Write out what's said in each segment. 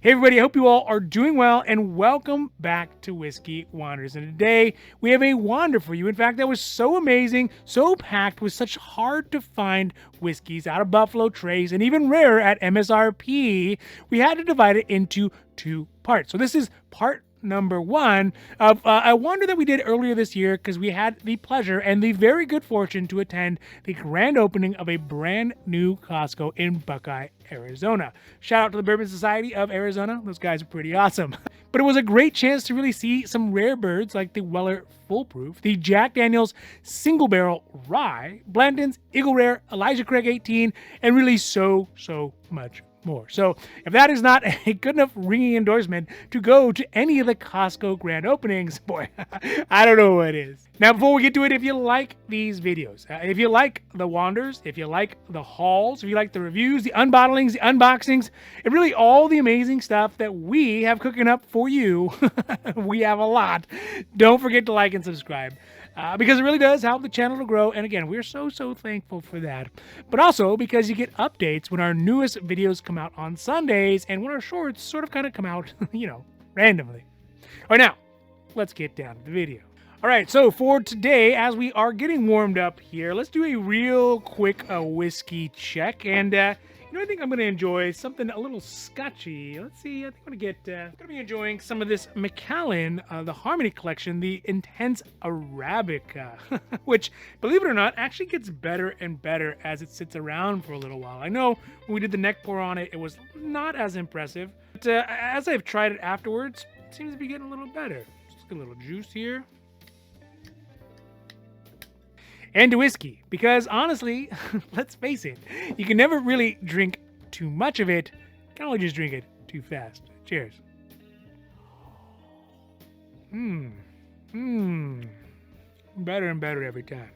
Hey everybody, I hope you all are doing well and welcome back to Whiskey Wonders. And today we have a wander for you. In fact, that was so amazing, so packed with such hard to find whiskeys out of Buffalo Trace and even rarer at MSRP, we had to divide it into two parts. So this is part number one of a wander that we did earlier this year because we had the pleasure and the very good fortune to attend the grand opening of a brand new Costco in Buckeye, Arizona. Shout out to the Bourbon Society of Arizona. Those guys are pretty awesome. But it was a great chance to really see some rare birds like the Weller Foolproof, the Jack Daniels Single Barrel Rye, Blanton's Eagle Rare, Elijah Craig 18, and really so much more. So if that is not a good enough ringing endorsement to go to any of the Costco grand openings, boy, I don't know what is. Now, before we get to it, if you like these videos, if you like the wanders, if you like the hauls, if you like the reviews, the unbottlings, the unboxings, and really all the amazing stuff that we have cooking up for you, we have a lot. Don't forget to like and subscribe. Because it really does help the channel to grow. And again, we're so thankful for that. But also because you get updates when our newest videos come out on Sundays and when our shorts sort of kind of come out, randomly. All right, now, let's get down to the video. All right, so for today, as we are getting warmed up here, let's do a real quick whiskey check. And I think I'm going to enjoy something a little scotchy. Let's see. I think I'm going to be enjoying some of this Macallan, the Harmony Collection, the Intense Arabica, which, believe it or not, actually gets better and better as it sits around for a little while. I know when we did the neck pour on it, it was not as impressive. But as I've tried it afterwards, it seems to be getting a little better. Just get a little juice here. And to whiskey, because honestly, let's face it, you can never really drink too much of it. You can only just drink it too fast. Cheers. Better and better every time.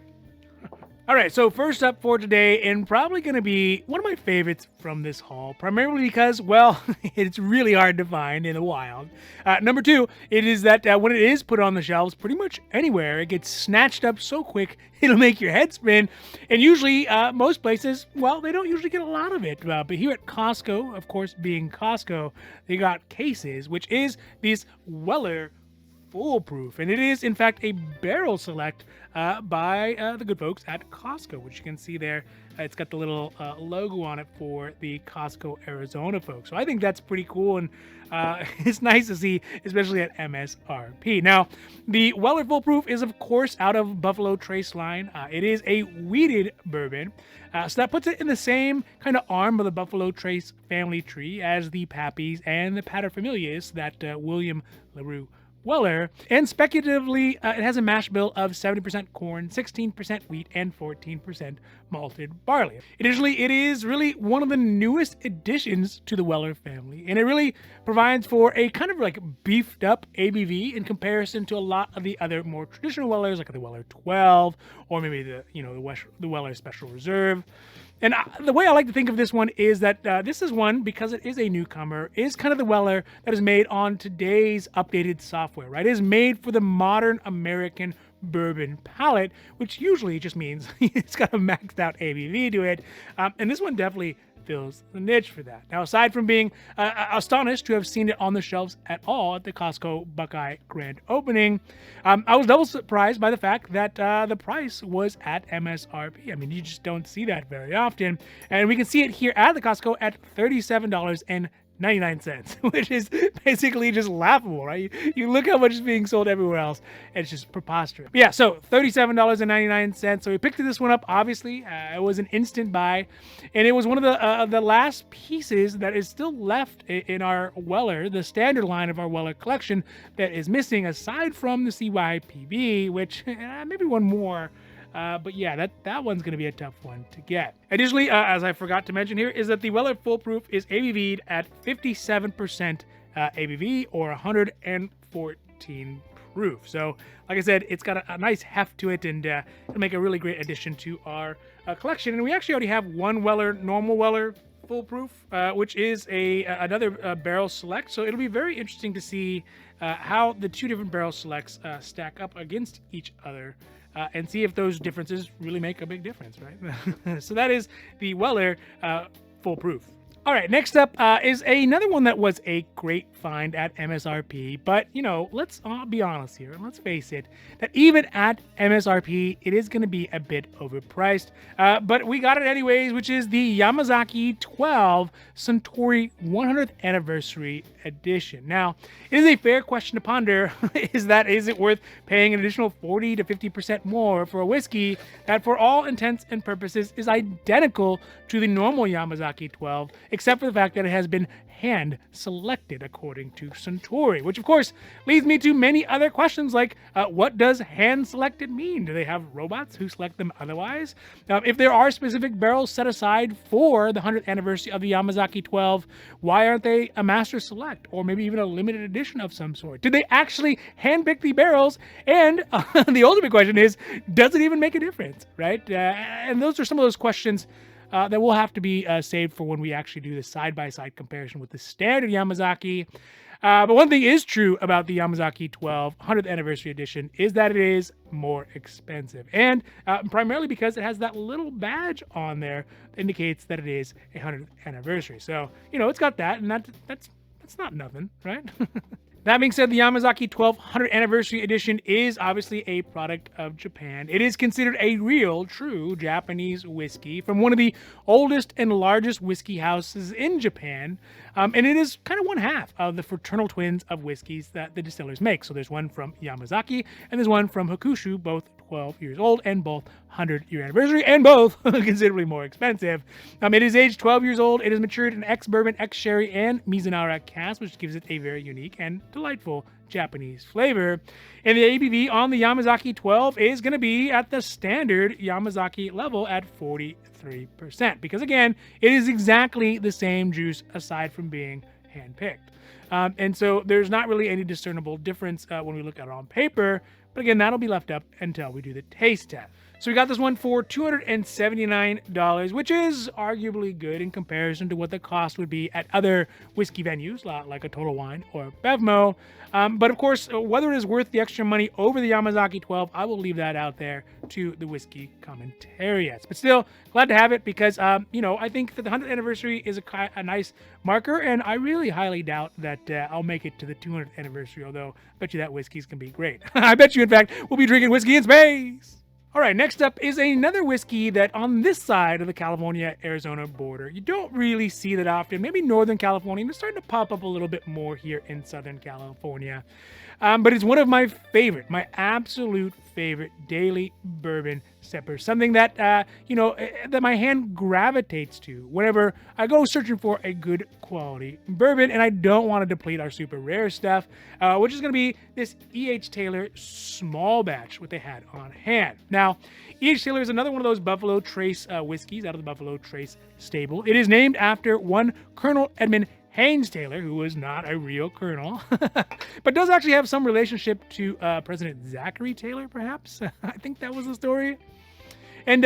All right, so first up for today, and probably going to be one of my favorites from this haul, primarily because, well, it's really hard to find in the wild. Number two, it is that when it is put on the shelves, pretty much anywhere, it gets snatched up so quick, it'll make your head spin. And usually, most places, well, they don't usually get a lot of it. But here at Costco, of course, being Costco, they got cases, which is these Weller Foolproof, and it is in fact a barrel select by the good folks at Costco, which you can see there. It's got the little logo on it for the Costco Arizona folks. So I think that's pretty cool, and it's nice to see, especially at MSRP. Now, the Weller Foolproof is of course out of Buffalo Trace line. It is a wheated bourbon, so that puts it in the same kind of arm of the Buffalo Trace family tree as the Pappies and the Paterfamilias that William LaRue Weller, and speculatively, it has a mash bill of 70% corn, 16% wheat, and 14% malted barley. Additionally, it is really one of the newest additions to the Weller family, and it really provides for a kind of like beefed up ABV in comparison to a lot of the other more traditional Wellers, like the Weller 12, or maybe the Weller Special Reserve. And the way I like to think of this one is that this is one, because it is a newcomer, is kind of the Weller that is made on today's updated software, right? It is made for the modern American bourbon palate, which usually just means it's got a maxed out ABV to it. And this one definitely fills the niche for that. Now, aside from being astonished to have seen it on the shelves at all at the Costco Buckeye grand opening, I was double surprised by the fact that the price was at MSRP. I mean, you just don't see that very often. And we can see it here at the Costco at $37.99, which is basically just laughable, right? You look how much is being sold everywhere else, and it's just preposterous. But yeah, so $37.99. So we picked this one up, obviously. It was an instant buy, and it was one of the last pieces that is still left in our Weller, the standard line of our Weller collection, that is missing aside from the CYPB, which maybe one more. But yeah, that one's going to be a tough one to get. Additionally, as I forgot to mention here, is that the Weller Foolproof is ABV'd at 57% ABV or 114 proof. So, like I said, it's got a nice heft to it, and it'll make a really great addition to our collection. And we actually already have one Weller, normal Weller Foolproof, which is another barrel select. So it'll be very interesting to see how the two different barrel selects stack up against each other. And see if those differences really make a big difference, right? So that is the Weller Foolproof. All right, next up is another one that was a great find at MSRP. But, let's be honest here. Let's face it, that even at MSRP, it is going to be a bit overpriced. But we got it anyways, which is the Yamazaki 12 Centauri 100th Anniversary Edition. Now, it is a fair question to ponder. Is it worth paying an additional 40 to 50% more for a whiskey that, for all intents and purposes, is identical to the normal Yamazaki 12, except for the fact that it has been hand selected according to Centauri, which of course leads me to many other questions like what does hand selected mean? Do they have robots who select them otherwise? If there are specific barrels set aside for the 100th anniversary of the Yamazaki 12, why aren't they a master select or maybe even a limited edition of some sort? Did they actually handpick the barrels? And the ultimate question is, does it even make a difference, right? And those are some of those questions that will have to be saved for when we actually do the side-by-side comparison with the standard Yamazaki. But one thing is true about the Yamazaki 12 100th Anniversary Edition is that it is more expensive. And primarily because it has that little badge on there that indicates that it is a 100th anniversary. So, it's got that, and that's not nothing, right? That being said, the Yamazaki 12 100th Anniversary Edition is obviously a product of Japan. It is considered a real, true Japanese whiskey from one of the oldest and largest whiskey houses in Japan. And it is kind of one half of the fraternal twins of whiskeys that the distillers make. So there's one from Yamazaki and there's one from Hakushu, both 12 years old and both 100-year anniversary, and both considerably more expensive. It is aged 12 years old. It is matured in ex-bourbon, ex-sherry, and Mizunara cask, which gives it a very unique and delightful Japanese flavor. And the ABV on the Yamazaki 12 is going to be at the standard Yamazaki level at 43%. Because again, it is exactly the same juice aside from being hand-picked. And so there's not really any discernible difference when we look at it on paper. But again, that'll be left up until we do the taste test. So we got this one for $279, which is arguably good in comparison to what the cost would be at other whiskey venues, like a Total Wine or Bevmo. But of course, whether it is worth the extra money over the Yamazaki 12, I will leave that out there to the whiskey commentariats. But still, glad to have it because, I think that the 100th anniversary is a nice marker, and I really highly doubt that I'll make it to the 200th anniversary, although I bet you that whiskey's going to be great. I bet you, in fact, we'll be drinking whiskey in space. All right, next up is another whiskey that on this side of the California-Arizona border, you don't really see that often. Maybe Northern California, and it's starting to pop up a little bit more here in Southern California. But it's one of my absolute favorite daily bourbon sippers. Something that, that my hand gravitates to whenever I go searching for a good quality bourbon, and I don't want to deplete our super rare stuff, which is going to be this E.H. Taylor small batch, what they had on hand. Now, E.H. Taylor is another one of those Buffalo Trace whiskeys out of the Buffalo Trace stable. It is named after one Colonel Edmund Haynes Taylor, who was not a real colonel, but does actually have some relationship to President Zachary Taylor, perhaps. I think that was the story. And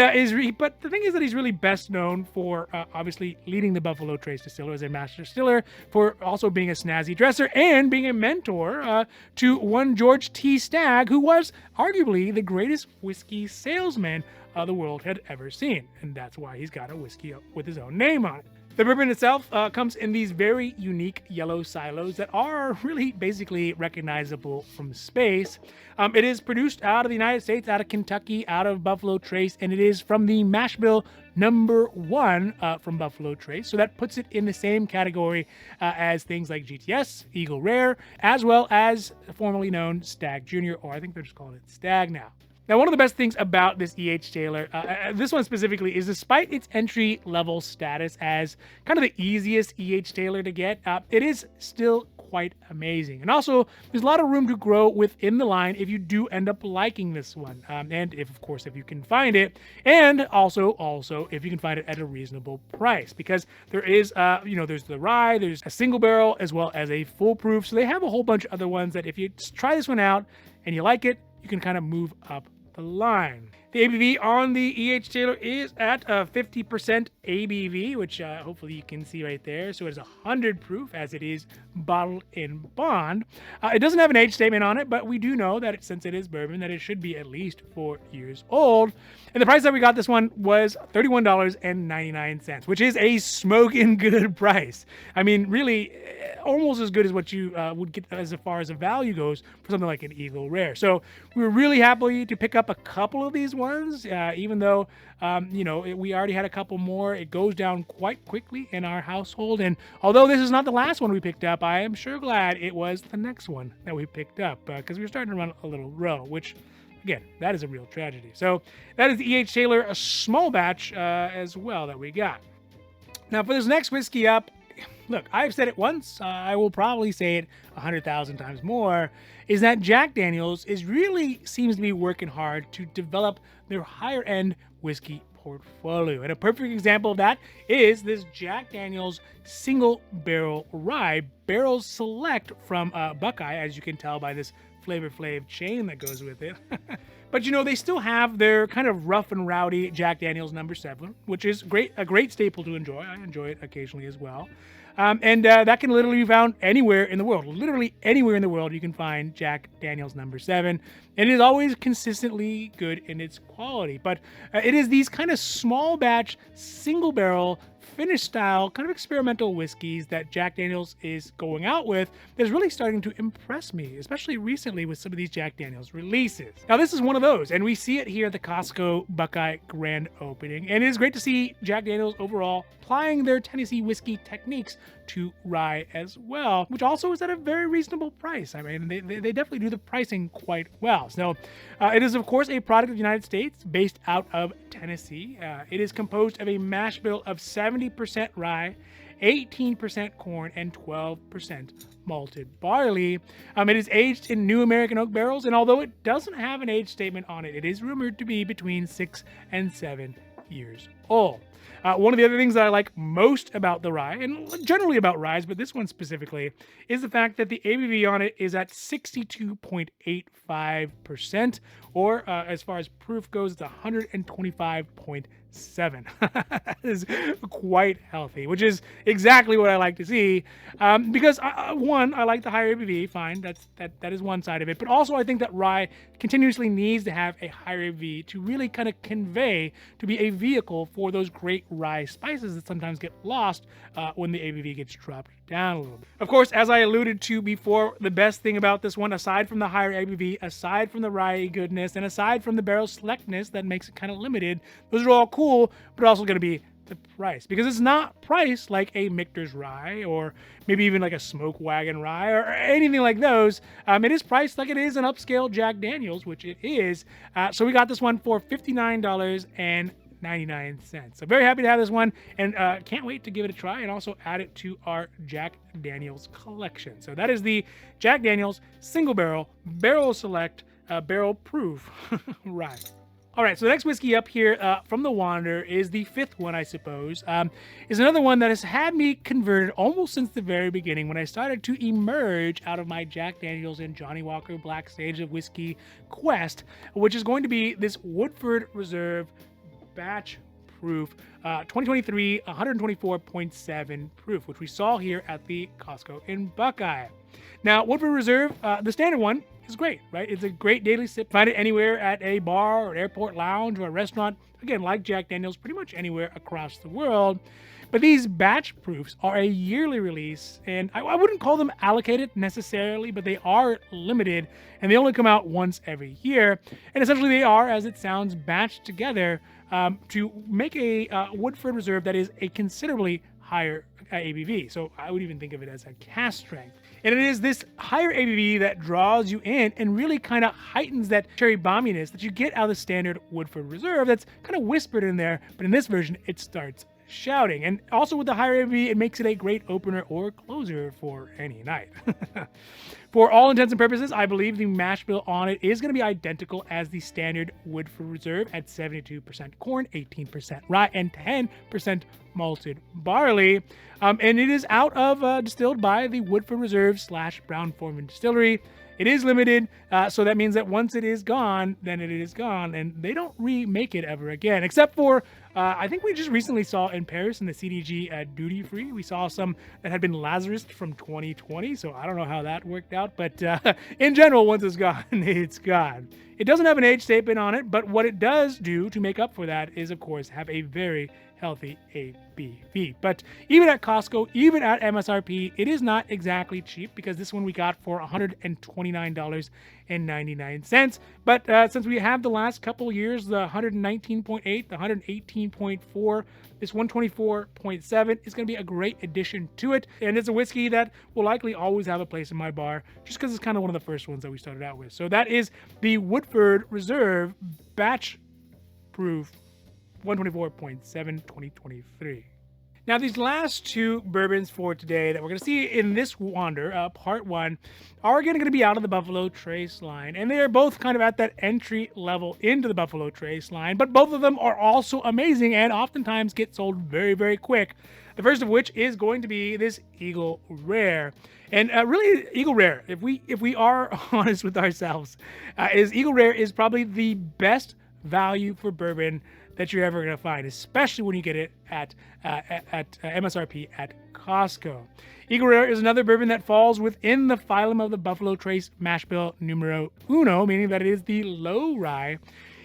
but the thing is that he's really best known for obviously leading the Buffalo Trace Distiller as a master distiller, for also being a snazzy dresser and being a mentor to one George T. Stagg, who was arguably the greatest whiskey salesman the world had ever seen. And that's why he's got a whiskey with his own name on it. The bourbon itself comes in these very unique yellow silos that are really basically recognizable from space. It is produced out of the United States, out of Kentucky, out of Buffalo Trace, and it is from the mash bill #1 from Buffalo Trace. So that puts it in the same category as things like GTS, Eagle Rare, as well as formerly known Stagg Jr., or I think they're just calling it Stagg now. Now, one of the best things about this E.H. Taylor, this one specifically, is despite its entry-level status as kind of the easiest E.H. Taylor to get, it is still quite amazing. And also, there's a lot of room to grow within the line if you do end up liking this one. And if you can find it. And also, if you can find it at a reasonable price. Because there is, there's the rye, there's a single barrel, as well as a full proof. So they have a whole bunch of other ones that if you try this one out and you like it, you can kind of move up the line. The ABV on the E.H. Taylor is at 50% ABV, which hopefully you can see right there. So it's 100 proof as it is bottled in bond. It doesn't have an age statement on it, but we do know that since it is bourbon, that it should be at least 4 years old. And the price that we got this one was $31.99, which is a smoking good price. I mean, really, almost as good as what you would get as far as a value goes for something like an Eagle Rare. So we were really happy to pick up a couple of these ones, even though, we already had a couple more. It goes down quite quickly in our household. And although this is not the last one we picked up, I am sure glad it was the next one that we picked up because we were starting to run a little low, which, again, that is a real tragedy. So that is the E.H. Taylor, a small batch as well that we got. Now for this next whiskey up, look, I've said it once, I will probably say it 100,000 times more, is that Jack Daniel's really seems to be working hard to develop their higher end whiskey portfolio. And a perfect example of that is this Jack Daniel's single barrel rye, Barrel Select from Buckeye, as you can tell by this Flavor Flav chain that goes with it. But they still have their kind of rough and rowdy Jack Daniel's No. 7, which is a great staple to enjoy. I enjoy it occasionally as well. And that can literally be found anywhere in the world. Literally anywhere in the world you can find Jack Daniel's No. 7. And it is always consistently good in its quality. But it is these kind of small batch, single barrel, Finnish style, kind of experimental whiskeys that Jack Daniel's is going out with that is really starting to impress me, especially recently with some of these Jack Daniel's releases. Now this is one of those, and we see it here at the Costco Buckeye grand opening, and it is great to see Jack Daniel's overall applying their Tennessee whiskey techniques to rye as well, which also is at a very reasonable price. I mean, they definitely do the pricing quite well. So it is, of course, a product of the United States based out of Tennessee. It is composed of a mash bill of 70% rye, 18% corn, and 12% malted barley. It is aged in new American oak barrels, and although it doesn't have an age statement on it, it is rumored to be between 6 and 7 years old. One of the other things that I like most about the rye, and generally about ryes, but this one specifically, is the fact that the ABV on it is at 62.85%, or as far as proof goes, it's 125.7. That is quite healthy, which is exactly what I like to see. Because one, I like the higher ABV. Fine, that is one side of it. But also, I think that rye continuously needs to have a higher ABV to really kind of convey, to be a vehicle for those great rye spices that sometimes get lost when the ABV gets dropped down a little bit. Of course, as I alluded to before, the best thing about this one, aside from the higher ABV, aside from the rye goodness, and aside from the barrel selectness that makes it kind of limited, those are all cool, but also going to be the price, because it's not priced like a Michter's rye or maybe even like a Smoke Wagon rye or anything like those. It is priced like it is an upscale Jack Daniel's, which it is. So we got this one for $59.99. So very happy to have this one, and can't wait to give it a try and also add it to our Jack Daniel's collection. So that is the Jack Daniel's single barrel, Barrel Select, barrel proof rye. All right, so the next whiskey up here from the Wander is the fifth one, I suppose. Is another one that has had me converted almost since the very beginning when I started to emerge out of my Jack Daniel's and Johnnie Walker Black Sage of Whiskey quest, which is going to be this Woodford Reserve batch proof 2023 124.7 proof, which we saw here at the Costco in Buckeye. Now, Woodford Reserve, the standard one, is great, right? It's a great daily sip. Find it anywhere at a bar or an airport lounge or a restaurant. Again, like Jack Daniel's, pretty much anywhere across the world. But these batch proofs are a yearly release, and I wouldn't call them allocated necessarily, but they are limited, and they only come out once every year. And essentially they are, as it sounds, batched together to make a Woodford Reserve that is a considerably higher ABV. So I would even think of it as a cask strength. And it is this higher ABV that draws you in and really kind of heightens that cherry bomminess that you get out of the standard Woodford Reserve that's kind of whispered in there, but in this version, it starts shouting. And also with the higher ABV, it makes it a great opener or closer for any night. For all intents and purposes, I believe the mash bill on it is going to be identical as the standard Woodford Reserve at 72% corn, 18% rye, and 10% malted barley. And it is out of distilled by the Woodford Reserve / Brown-Forman Distillery It is limited, so that means that once it is gone, then it is gone, and they don't remake it ever again, except for I think we just recently saw in Paris in the CDG duty free. We saw some that had been Lazarus from 2020, so I don't know how that worked out, but in general, once it's gone, it's gone. It doesn't have an age statement on it, but what it does do to make up for that is, of course, have a very healthy ABV. But even at Costco, even at MSRP, it is not exactly cheap because this one we got for $129.99. But since we have the last couple years, the 119.8, the 118.4, this 124.7 is going to be a great addition to it. And it's a whiskey that will likely always have a place in my bar just because it's kind of one of the first ones that we started out with. So that is the Woodford Reserve Batch Proof 124.7 2023. Now, these last two bourbons for today that we're going to see in this wander, part one, are going to be out of the Buffalo Trace line. And they are both kind of at that entry level into the Buffalo Trace line, but both of them are also amazing and oftentimes get sold very, very quick. The first of which is going to be this Eagle Rare. And really, Eagle Rare, if we are honest with ourselves, Eagle Rare is probably the best value for bourbon that you're ever going to find, especially when you get it at MSRP at Costco. Eagle Rare is another bourbon that falls within the phylum of the Buffalo Trace Mash Bill Numero Uno, meaning that it is the low rye,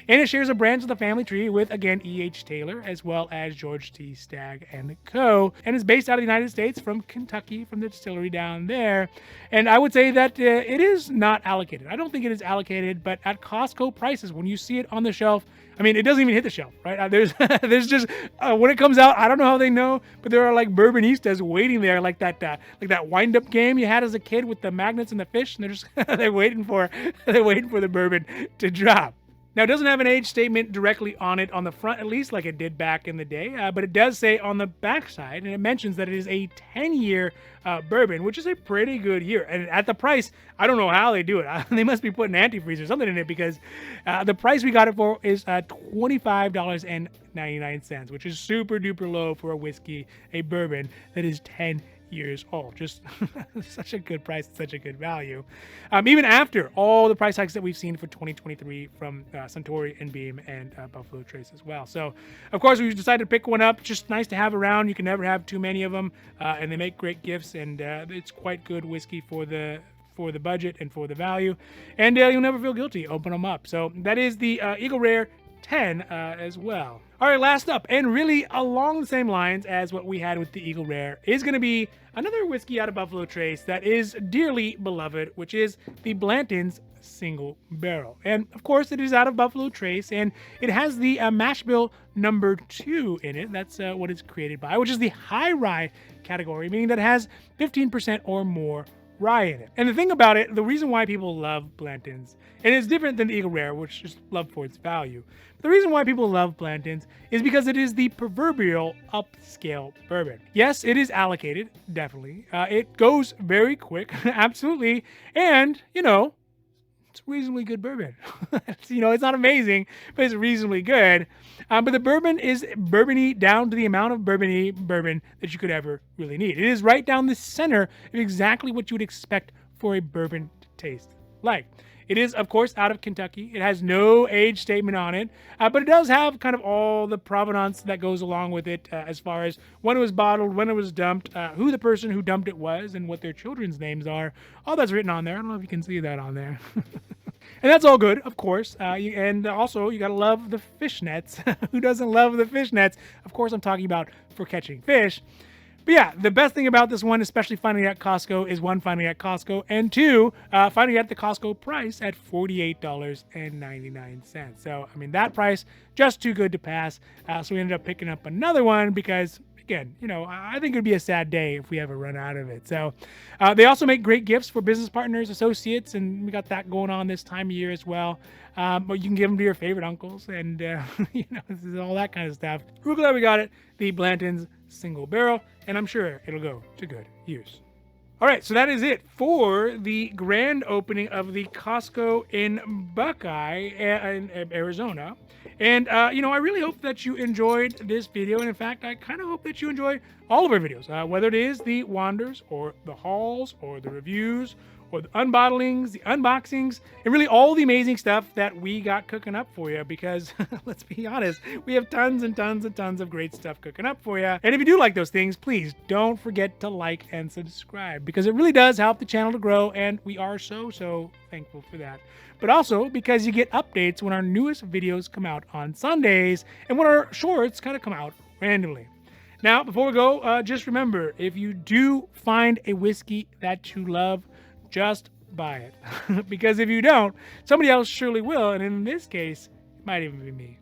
and it shares a branch of the family tree with, again, E.H. Taylor, as well as George T. Stagg and Co., and is based out of the United States from Kentucky, from the distillery down there. And I would say that it is not allocated. I don't think it is allocated, but at Costco prices, when you see it on the shelf, I mean, it doesn't even hit the shelf, right? There's just, when it comes out, I don't know how they know, but there are like bourbonistas waiting there, like that wind-up game you had as a kid with the magnets and the fish, and they're just, they're waiting for the bourbon to drop. Now, it doesn't have an age statement directly on it on the front, at least like it did back in the day, but it does say on the backside, and it mentions that it is a 10-year bourbon, which is a pretty good year. And at the price, I don't know how they do it. They must be putting antifreeze or something in it because the price we got it for is $25.99, which is super duper low for a whiskey, a bourbon that is 10 years old. Just such a good price, such a good value. Even after all the price hikes that we've seen for 2023 from Centauri and Beam and Buffalo Trace as well. So, of course, we decided to pick one up. Just nice to have around. You can never have too many of them, and they make great gifts. And it's quite good whiskey for the budget and for the value. And you'll never feel guilty. Open them up. So that is the Eagle Rare 10 as well. All right, last up, and really along the same lines as what we had with the Eagle Rare, is going to be another whiskey out of Buffalo Trace that is dearly beloved, which is the Blanton's Single Barrel. And of course, it is out of Buffalo Trace, and it has the Mash Bill number 2 in it. That's what it's created by, which is the high rye category, meaning that it has 15% or more rye in it. And the thing about it, the reason why people love Blanton's, and it's different than the Eagle Rare, which is loved for its value. The reason why people love Blanton's is because it is the proverbial upscale bourbon. Yes, it is allocated, definitely. It goes very quick, absolutely. And, it's reasonably good bourbon. It's not amazing, but it's reasonably good. But the bourbon is bourbony down to the amount of bourbon that you could ever really need. It is right down the center of exactly what you would expect for a bourbon to taste like. It is, of course, out of Kentucky. It has no age statement on it, but it does have kind of all the provenance that goes along with it as far as when it was bottled, when it was dumped, who the person who dumped it was, and what their children's names are. All that's written on there. I don't know if you can see that on there. And that's all good, of course. And also, you got to love the fishnets. Who doesn't love the fishnets? Of course, I'm talking about for catching fish. But yeah, the best thing about this one, especially finding it at Costco, is one, finding it at Costco, and two, finding it at the Costco price at $48.99. So, I mean, that price, just too good to pass. So we ended up picking up another one because, again, I think it would be a sad day if we ever run out of it. So they also make great gifts for business partners, associates, and we got that going on this time of year as well. But you can give them to your favorite uncles and, this is all that kind of stuff. We're glad we got it. The Blanton's Single Barrel, and I'm sure it'll go to good use. All right, so that is it for the grand opening of the Costco in Buckeye, in Arizona. And, I really hope that you enjoyed this video. And in fact, I kind of hope that you enjoy all of our videos, whether it is the wanders or the hauls or the reviews or the unbottlings, the unboxings, and really all the amazing stuff that we got cooking up for you. Because let's be honest, we have tons and tons and tons of great stuff cooking up for you. And if you do like those things, please don't forget to like and subscribe, because it really does help the channel to grow. And we are so thankful for that. But also because you get updates when our newest videos come out on Sundays and when our shorts kind of come out randomly. Now, before we go, just remember, if you do find a whiskey that you love, just buy it. Because if you don't, somebody else surely will. And in this case, it might even be me.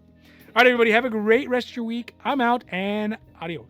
All right, everybody, have a great rest of your week. I'm out, and adios.